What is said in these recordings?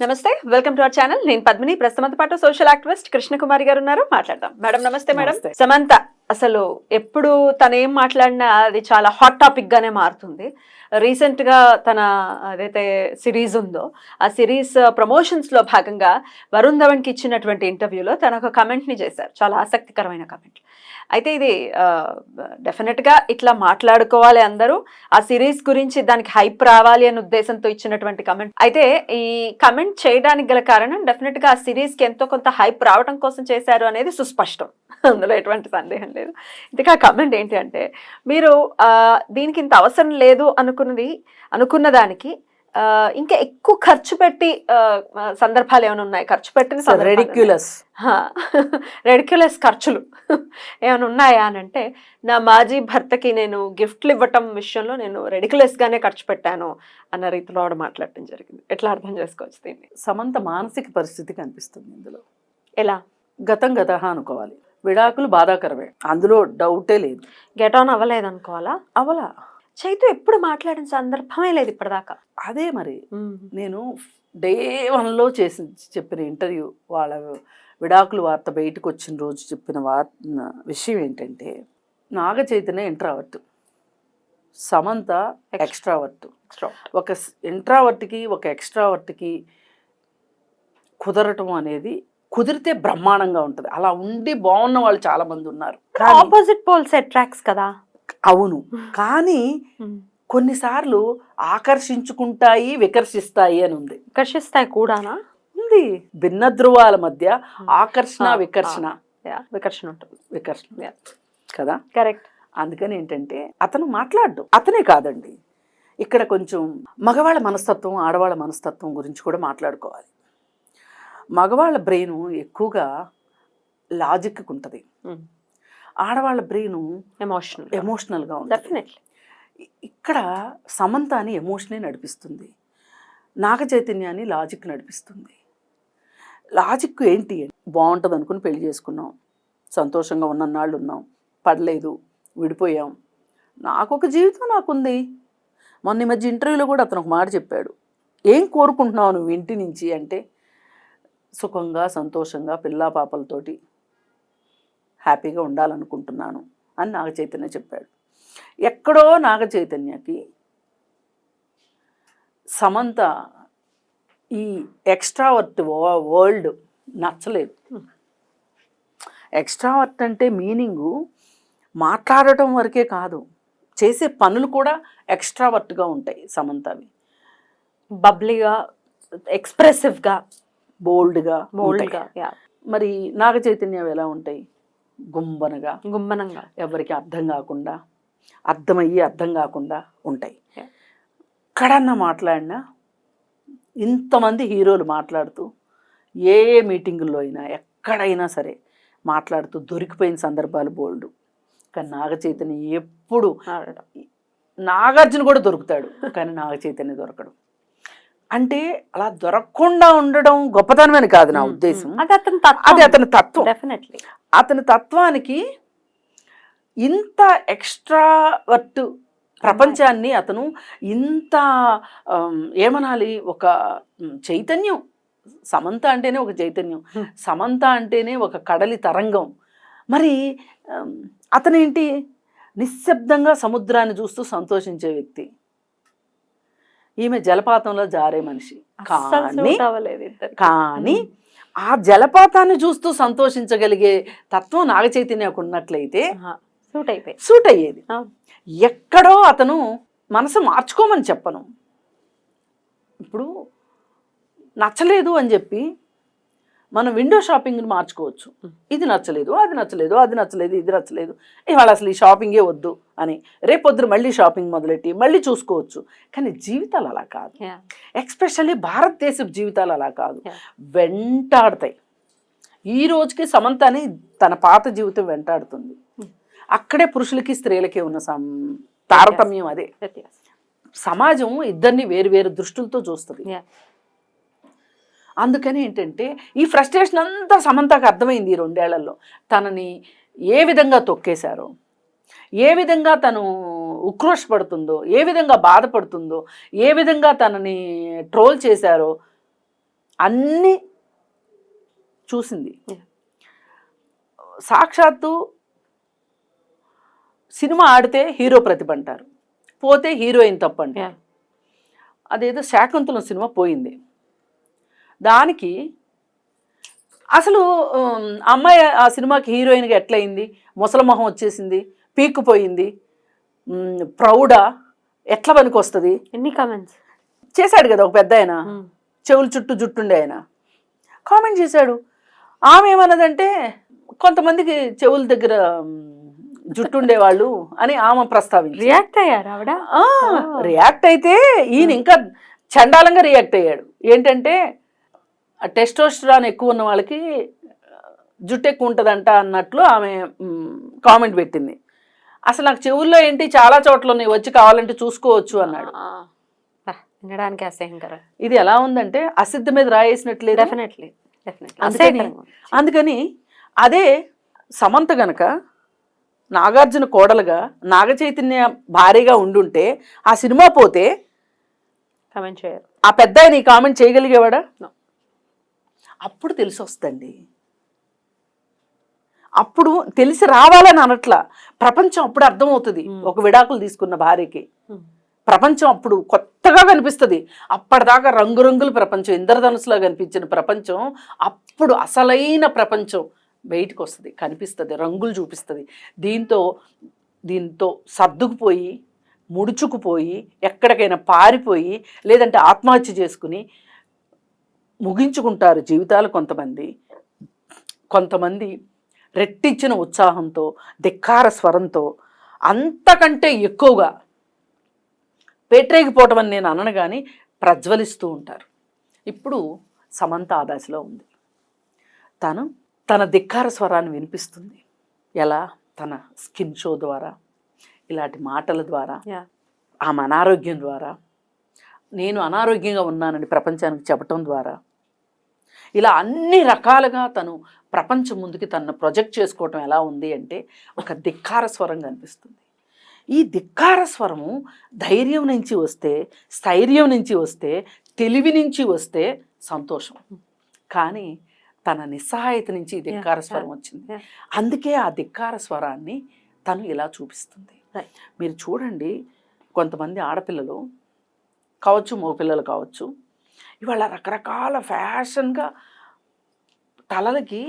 నమస్తే, welcome to our channel. నేను పద్మిని. ప్రస్తుతంతో పాటు సోషల్ యాక్టివిస్ట్ కృష్ణ కుమారి గారు ఉన్నారు. మాట్లాడదాం. మేడం నమస్తే. మేడం, సమంత అసలు ఎప్పుడు తను ఏం మాట్లాడినా అది చాలా హాట్ టాపిక్ గానే మారుతుంది. రీసెంట్ గా తన ఏదైతే సిరీస్ ఉందో ఆ సిరీస్ ప్రమోషన్స్ లో భాగంగా వరుణ్ ధవన్ కి ఇచ్చినటువంటి ఇంటర్వ్యూలో తన ఒక కమెంట్ ని చేశారు. చాలా ఆసక్తికరమైన కమెంట్. అయితే ఇది డెఫినెట్ గా ఇట్లా మాట్లాడుకోవాలి అందరూ. ఆ సిరీస్ గురించి దానికి హైప్ రావాలి అనే ఉద్దేశంతో ఇచ్చినటువంటి కమెంట్. అయితే ఈ కమెంట్ చేయడానికి గల కారణం డెఫినెట్ గా ఆ సిరీస్ కి ఎంతో కొంత హైప్ రావడం కోసం చేశారు అనేది సుస్పష్టం. అందులో ఎటువంటి సందేహం లేదు. ఇంతకా కమెంట్ ఏంటి అంటే, మీరు దీనికి ఇంత అవసరం లేదు అనుకున్న దానికి ఇంకా ఎక్కువ ఖర్చు పెట్టి సందర్భాలు ఏమైనా ఉన్నాయి? ఖర్చు పెట్టిన రెడిక్యులస్ ఖర్చులు ఏమైనా ఉన్నాయా అని అంటే, నా మాజీ భర్తకి నేను గిఫ్ట్లు ఇవ్వటం విషయంలో నేను రెడిక్యులస్ గానే ఖర్చు పెట్టాను అన్న రీతిలో ఆవిడ మాట్లాడటం జరిగింది. ఎట్లా అర్థం చేసుకోవచ్చు దీన్ని? సమంత మానసిక పరిస్థితి కనిపిస్తుంది ఇందులో. ఎలా? గతం గతహ అనుకోవాలి. విడాకులు బాధాకరమే, అందులో డౌటే లేదు. గెట్ ఆన్ అవ్వలేదు అనుకోవాలా? అవలా. చైతు ఎప్పుడు మాట్లాడిన సందర్భమే లేదు ఇప్పటిదాకా. అదే మరి నేను డే 1లో చెప్పిన ఇంటర్వ్యూ, వాళ్ళ విడాకులు వార్త బయటకు వచ్చిన రోజు చెప్పిన విషయం ఏంటంటే, నాగ చైతన్య ఇంట్రావర్ట్, సమంత ఎక్స్ట్రావర్ట్. ఒక ఇంట్రావర్ట్కి ఒక ఎక్స్ట్రావర్ట్కి కుదరటం అనేది కుదిరితే బ్రహ్మాండంగా ఉంటుంది. అలా ఉండి బాగున్న వాళ్ళు చాలా మంది ఉన్నారు. ఆపోజిట్ పోల్స్ అట్రాక్ట్స్ కదా. అవును, కానీ కొన్నిసార్లు ఆకర్షించుకుంటాయి, వికర్షిస్తాయి అని ఉంది. వికర్షిస్తాయి కూడానా? ఉంది. భిన్న ధృవాల మధ్య ఆకర్షణ వికర్షణ ఉంటుంది. వికర్షణ కదా, కరెక్ట్. అందుకని ఏంటంటే అతను మాట్లాడు. అతనే కాదండి, ఇక్కడ కొంచెం మగవాళ్ళ మనస్తత్వం, ఆడవాళ్ళ మనస్తత్వం గురించి కూడా మాట్లాడుకోవాలి. మగవాళ్ళ బ్రెయిన్ ఎక్కువగా లాజిక్కి ఉంటుంది, ఆడవాళ్ళ బ్రెయిన్ ఎమోషనల్గా ఉంటుంది. డెఫినెట్లీ. ఇక్కడ సమంత అని ఎమోషనే నడిపిస్తుంది, నాగ చైతన్యాన్ని లాజిక్ నడిపిస్తుంది. లాజిక్ ఏంటి? బాగుంటుంది అనుకుని పెళ్లి చేసుకున్నాం, సంతోషంగా ఉన్నన్నాళ్ళు ఉన్నాం, పడలేదు, విడిపోయాం, నాకు ఒక జీవితం నాకుంది. మొన్న ఈ మధ్య ఇంటర్వ్యూలో కూడా అతను ఒక మాట చెప్పాడు, ఏం కోరుకుంటున్నావు నువ్వు ఇంటి నుంచి అంటే, సుఖంగా సంతోషంగా పిల్లా పాపలతోటి హ్యాపీగా ఉండాలనుకుంటున్నాను అని నాగ చైతన్య చెప్పాడు. ఎక్కడో నాగ చైతన్యకి సమంత ఈ ఎక్స్ట్రావర్ట్ వరల్డ్ నచ్చలేదు. ఎక్స్ట్రావర్ట్ అంటే మీనింగు మాట్లాడటం వరకే కాదు, చేసే పనులు కూడా ఎక్స్ట్రావర్ట్గా ఉంటాయి సమంతవి. బబ్లీగా, ఎక్స్ప్రెసివ్గా, బోల్డ్గా. మరి నాగ చైతన్యం ఎలా ఉంటాయి? గుంబనంగా, ఎవరికి అర్థం కాకుండా, అర్థమయ్యి అర్థం కాకుండా ఉంటాయి. ఎక్కడన్నా మాట్లాడినా, ఇంతమంది హీరోలు మాట్లాడుతూ ఏ మీటింగుల్లో అయినా ఎక్కడైనా సరే మాట్లాడుతూ దొరికిపోయిన సందర్భాలు బోల్డ్. కానీ నాగ చైతన్య ఎప్పుడు, నాగార్జున కూడా దొరుకుతాడు కానీ నాగ చైతన్య దొరకడు. అంటే అలా దొరకకుండా ఉండడం గొప్పతనమని కాదు నా ఉద్దేశం, అది అతని తత్వం. డెఫినెట్లీ అతని తత్వానికి ఇంత ఎక్స్ట్రావర్ట్ ప్రపంచాన్ని అతను ఇంత ఏమనాలి, ఒక చైతన్యం. సమంత అంటేనే ఒక చైతన్యం, సమంత అంటేనే ఒక కడలి తరంగం. మరి అతనేంటి, నిశ్శబ్దంగా సముద్రాన్ని చూస్తూ సంతోషించే వ్యక్తి. ఈమె జలపాతంలో జారే మనిషి. కానీ ఆ జలపాతాన్ని చూస్తూ సంతోషించగలిగే తత్వం నాగ చైతన్యకు ఉన్నట్లయితే సూట్ అయ్యేది. ఎక్కడో అతను మనసు మార్చుకోమని చెప్పను. ఇప్పుడు నచ్చలేదు అని చెప్పి మనం విండో షాపింగ్ని మార్చుకోవచ్చు. ఇది నచ్చలేదు, అది నచ్చలేదు, అది నచ్చలేదు, ఇది నచ్చలేదు, ఇవాళ అసలు ఈ షాపింగే వద్దు అని రేపొద్దు మళ్ళీ షాపింగ్ మొదలెట్టి మళ్ళీ చూసుకోవచ్చు. కానీ జీవితాలు అలా కాదు, ఎక్స్పెషల్లీ భారతదేశపు జీవితాలు అలా కాదు, వెంటాడతాయి. ఈ రోజుకి సమంతని తన పాత జీవితం వెంటాడుతుంది. అక్కడే పురుషులకి స్త్రీలకి ఉన్న తారతమ్యం అదే. సమాజం ఇద్దరిని వేరు వేరు దృష్టిలతో చూస్తుంది. అందుకని ఏంటంటే ఈ ఫ్రస్ట్రేషన్ అంతా సమంతకు అర్థమైంది ఈ 2 ఏళ్లలో. తనని ఏ విధంగా తొక్కేశారో, ఏ విధంగా తను ఉక్రోషపడుతుందో, ఏ విధంగా బాధపడుతుందో, ఏ విధంగా తనని ట్రోల్ చేశారో అన్నీ చూసింది. సాక్షాత్తు సినిమా ఆడితే హీరో ప్రతిభ అంటారు, పోతే హీరోయిన్ తప్పు అంటారు. అదేదో శాకుంతలం సినిమా పోయింది, దానికి అసలు అమ్మాయి ఆ సినిమాకి హీరోయిన్గా ఎట్లయింది, ముసలమొహం వచ్చేసింది, పీక్కుపోయింది, ప్రౌడా, ఎట్లా పనికి వస్తుంది. ఎన్ని కామెంట్స్ చేశాడు కదా ఒక పెద్ద ఆయన, చెవులు చుట్టూ జుట్టుండే ఆయన కామెంట్ చేశాడు. ఆమె ఏమన్నదంటే కొంతమందికి చెవుల దగ్గర జుట్టుండేవాళ్ళు అని ఆమె ప్రస్తావించి రియాక్ట్ అయ్యారు ఆవిడ. రియాక్ట్ అయితే ఈయన ఇంకా చండాలంగా రియాక్ట్ అయ్యాడు. ఏంటంటే టెస్టోస్టెరాన్ ఎక్కువ ఉన్న వాళ్ళకి జుట్టు ఎక్కువ ఉంటుందంట అన్నట్లు ఆమె కామెంట్ పెట్టింది. అసలు నాకు చెవుల్లో ఏంటి చాలా చోట్ల ఉన్నాయి, వచ్చి కావాలంటే చూసుకోవచ్చు అన్నాడు. వినడానికి అసహ్యంకరం. ఇది ఎలా ఉందంటే అసిద్ధ మీద రాయేసినట్లే. డెఫినెట్లీ. అందుకని అదే సమంత గనక నాగార్జున కోడలుగా నాగ చైతన్య భారీగా ఉండుంటే ఆ సినిమా పోతే కామెంట్ చేయరు, ఆ పెద్ద ఆయన ఈ కామెంట్ చేయగలిగేవాడా? అప్పుడు తెలిసి వస్తుందండి, అప్పుడు తెలిసి రావాలని అనట్లా, ప్రపంచం అప్పుడు అర్థమవుతుంది. ఒక విడాకులు తీసుకున్న భార్యకి ప్రపంచం అప్పుడు కొత్తగా కనిపిస్తుంది. అప్పటిదాకా రంగురంగుల ప్రపంచం, ఇంద్రధనుసులా కనిపించిన ప్రపంచం అప్పుడు అసలైన ప్రపంచం బయటకు వస్తుంది, కనిపిస్తుంది, రంగులు చూపిస్తుంది. దీంతో సర్దుకుపోయి ముడుచుకుపోయి ఎక్కడికైనా పారిపోయి లేదంటే ఆత్మహత్య చేసుకుని ముగించుకుంటారు జీవితాలు కొంతమంది రెట్టించిన ఉత్సాహంతో, ధిక్కార స్వరంతో, అంతకంటే ఎక్కువగా పేట్రేగిపోవటం అని నేను అనను కానీ ప్రజ్వలిస్తూ ఉంటారు. ఇప్పుడు సమంత ఆ దశలో ఉంది. తన ధిక్కార స్వరాన్ని వినిపిస్తుంది. ఎలా? తన స్కిన్ షో ద్వారా, ఇలాంటి మాటల ద్వారా, ఆమె అనారోగ్యం ద్వారా, నేను అనారోగ్యంగా ఉన్నానని ప్రపంచానికి చెప్పటం ద్వారా, ఇలా అన్ని రకాలుగా తను ప్రపంచం ముందుకి తనను ప్రొజెక్ట్ చేసుకోవటం ఎలా ఉంది అంటే ఒక ధిక్కార స్వరం కనిపిస్తుంది. ఈ ధిక్కార స్వరము ధైర్యం నుంచి వస్తే, స్థైర్యం నుంచి వస్తే, తెలివి నుంచి వస్తే సంతోషం. కానీ తన నిస్సహాయత నుంచి ఈ ధిక్కార స్వరం వచ్చింది. అందుకే ఆ ధిక్కార స్వరాన్ని తను ఇలా చూపిస్తుంది. మీరు చూడండి, కొంతమంది ఆడపిల్లలు కావచ్చు, మగపిల్లలు కావచ్చు, ఇవాళ రకరకాల ఫ్యాషన్గా తలలకి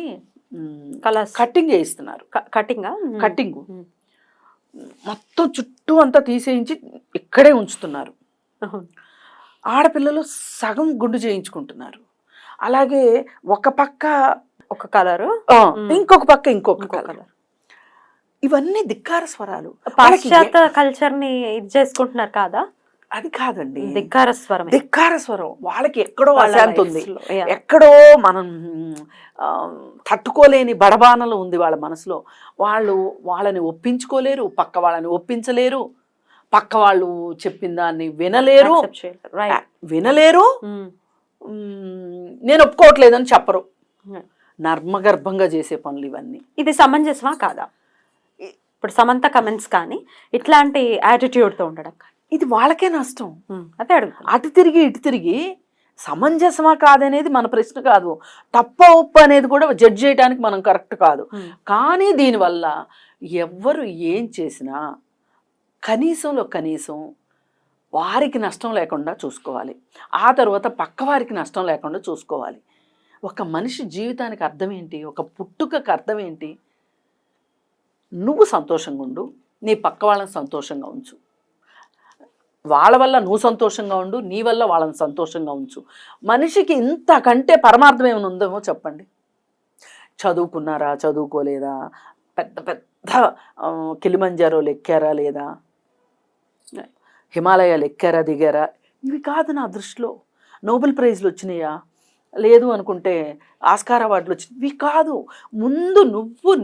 కటింగ్ చేయిస్తున్నారు. కటింగ్ మొత్తం చుట్టూ అంతా తీసేయించి ఇక్కడే ఉంచుతున్నారు. ఆడపిల్లలు సగం గుండు చేయించుకుంటున్నారు. అలాగే ఒక పక్క ఒక కలరు, ఇంకొక పక్క ఇంకొక కలర్. ఇవన్నీ ధిక్కార స్వరాలు. పాశ్చాత్య కల్చర్ ని ఇది చేసుకుంటున్నారు కాదా? అది కాదండి, ధిక్కార స్వరం. ధిక్కార స్వరం వాళ్ళకి ఎక్కడో అశాంతి ఉంది, ఎక్కడో మనం తట్టుకోలేని బడబానలు ఉంది వాళ్ళ మనసులో. వాళ్ళని ఒప్పించుకోలేరు, పక్క వాళ్ళని ఒప్పించలేరు, పక్క వాళ్ళు చెప్పిన దాన్ని వినలేరు. నేను ఒప్పుకోవట్లేదని చెప్పరు. నర్మగర్భంగా చేసే పనులు ఇవన్నీ. ఇది సమంజసమా కాదా? ఇప్పుడు సమంత కమెంట్స్ కానీ ఇట్లాంటి యాటిట్యూడ్తో ఉండడం, ఇది వాళ్ళకే నష్టం. అదే అడుగుతాను. అటు తిరిగి ఇటు తిరిగి సమంజసమా కాదనేది మన ప్రశ్న కాదు. తప్ప ఒప్పు అనేది కూడా జడ్జ్ చేయడానికి మనం కరెక్ట్ కాదు. కానీ దీనివల్ల ఎవ్వరు ఏం చేసినా కనీసంలో కనీసం వారికి నష్టం లేకుండా చూసుకోవాలి. ఆ తర్వాత పక్క వారికి నష్టం లేకుండా చూసుకోవాలి. ఒక మనిషి జీవితానికి అర్థం ఏంటి? ఒక పుట్టుకకు అర్థం ఏంటి? నువ్వు సంతోషంగా ఉండు, నీ పక్క వాళ్ళని సంతోషంగా ఉంచు. వాళ్ళ వల్ల నువ్వు సంతోషంగా ఉండు, నీ వల్ల వాళ్ళని సంతోషంగా ఉంచు. మనిషికి ఇంతకంటే పరమార్థం ఏమైనా ఉందేమో చెప్పండి. చదువుకున్నారా, చదువుకోలేదా, పెద్ద పెద్ద కిలిమంజారోలు ఎక్కారా లేదా, హిమాలయాలు ఎక్కారా దిగారా, ఇవి కాదు నా దృష్టిలో. నోబెల్ ప్రైజ్లు వచ్చినాయా, లేదు అనుకుంటే ఆస్కార్ అవార్డులు వచ్చినాయి, ఇవి కాదు. ముందు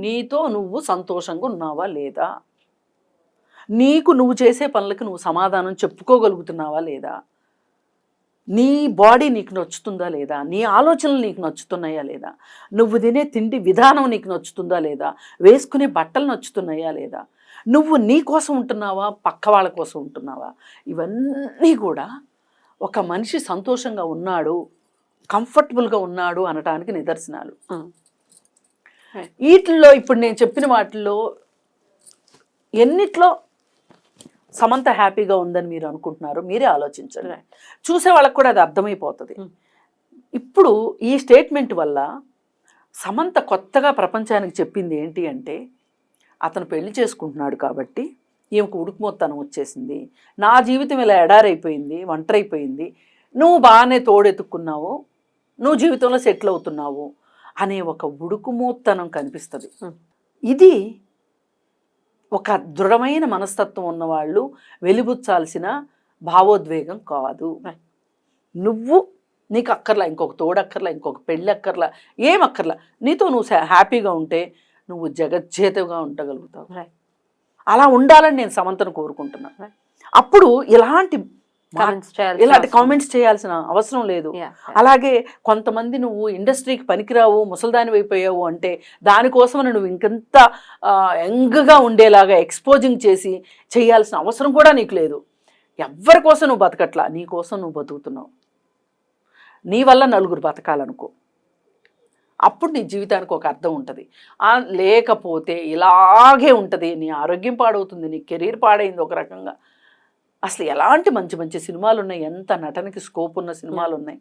నీతో నువ్వు సంతోషంగా ఉన్నావా లేదా, నీకు నువ్వు చేసే పనులకు నువ్వు సమాధానం చెప్పుకోగలుగుతున్నావా లేదా, నీ బాడీ నీకు నచ్చుతుందా లేదా, నీ ఆలోచనలు నీకు నచ్చుతున్నాయా లేదా, నువ్వు తినే తిండి విధానం నీకు నచ్చుతుందా లేదా, వేసుకునే బట్టలు నచ్చుతున్నాయా లేదా, నువ్వు నీ కోసం ఉంటున్నావా, పక్క వాళ్ళ కోసం ఉంటున్నావా. ఇవన్నీ కూడా ఒక మనిషి సంతోషంగా ఉన్నాడు కంఫర్టబుల్గా ఉన్నాడు అనటానికి నిదర్శనాలు. Right. వీటిల్లో ఇప్పుడు నేను చెప్పిన వాటిల్లో ఎన్నిట్లో సమంత హ్యాపీగా ఉందని మీరు అనుకుంటున్నారు మీరే ఆలోచించండి. Right. చూసే వాళ్ళకి కూడా అది అర్థమైపోతుంది. ఇప్పుడు ఈ స్టేట్మెంట్ వల్ల సమంత కొత్తగా ప్రపంచానికి చెప్పింది ఏంటి అంటే, అతను పెళ్లి చేసుకుంటున్నాడు కాబట్టి ఈమెకు ఉడుకుమొత్తనం వచ్చేసింది, నా జీవితం ఇలా ఎడారైపోయింది, ఒంటరైపోయింది, నువ్వు బాగానే తోడెత్తుకున్నావు, నువ్వు జీవితంలో సెటిల్ అవుతున్నావు అనే ఒక ఉడుకుమూత్తనం కనిపిస్తుంది. ఇది ఒక దృఢమైన మనస్తత్వం ఉన్నవాళ్ళు వెలిబుచ్చాల్సిన భావోద్వేగం కాదు. నువ్వు నీకు అక్కర్లా ఇంకొక తోడక్కర్లా, ఇంకొక పెళ్ళి అక్కర్లా, ఏం అక్కర్లా, నీతో నువ్వు హ్యాపీగా ఉంటే నువ్వు జగజ్జేతగా ఉండగలుగుతావు. అలా ఉండాలని నేను సమంతను కోరుకుంటున్నాను. అప్పుడు ఇలాంటి కామెంట్స్ చేయాల్సిన అవసరం లేదు. అలాగే కొంతమంది నువ్వు ఇండస్ట్రీకి పనికిరావు, ముసల్దాని అయిపోయావు అంటే దానికోసం నువ్వు ఇంకంత యంగ్గా ఉండేలాగా ఎక్స్పోజింగ్ చేసి చేయాల్సిన అవసరం కూడా నీకు లేదు. ఎవరి కోసం నువ్వు బతకట్లా, నీ కోసం నువ్వు బతుకుతున్నావు. నీ వల్ల నలుగురు బతకాలనుకో, అప్పుడు నీ జీవితానికి ఒక అర్థం ఉంటుంది. లేకపోతే ఇలాగే ఉంటుంది, నీ ఆరోగ్యం పాడవుతుంది, నీ కెరీర్ పాడైంది ఒక రకంగా. అసలు ఎలాంటి మంచి మంచి సినిమాలు ఉన్నాయి, ఎంత నటనకి స్కోప్ ఉన్న సినిమాలు ఉన్నాయి.